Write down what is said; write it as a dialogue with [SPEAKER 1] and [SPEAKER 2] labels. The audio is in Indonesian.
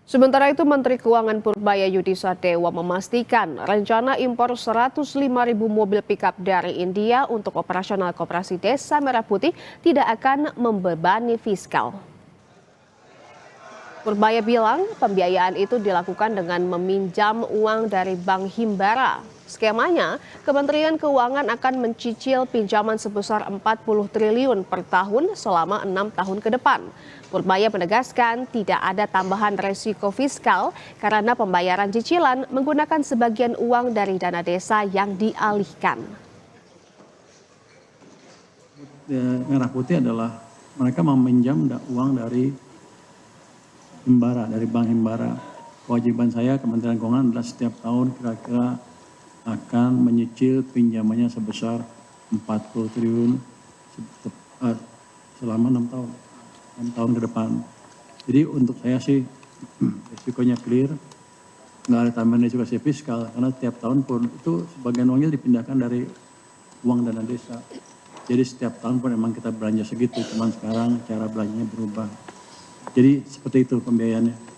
[SPEAKER 1] Sementara itu, Menteri Keuangan Purbaya Yudhisadewa memastikan rencana impor 105.000 mobil pickup dari India untuk operasional Koperasi Desa Merah Putih tidak akan membebani fiskal. Purbaya bilang pembiayaan itu dilakukan dengan meminjam uang dari Bank Himbara. Skemanya, Kementerian Keuangan akan mencicil pinjaman sebesar 40 triliun per tahun selama 6 tahun ke depan. Purbaya menegaskan tidak ada tambahan resiko fiskal karena pembayaran cicilan menggunakan sebagian uang dari dana desa yang dialihkan.
[SPEAKER 2] Merah Putih adalah mereka meminjam uang dari Himbara, dari Bank Himbara. Kewajiban saya Kementerian Keuangan adalah setiap tahun kira-kira akan menyicil pinjamannya sebesar 40 triliun selama 6 tahun. 6 tahun ke depan. Jadi untuk saya sih risikonya clear, nggak ada tambahan risiko fiskal karena setiap tahun pun itu sebagian uangnya dipindahkan dari uang dana desa. Jadi setiap tahun pun memang kita belanja segitu, cuman sekarang cara belanjanya berubah. Jadi seperti itu pembiayaannya.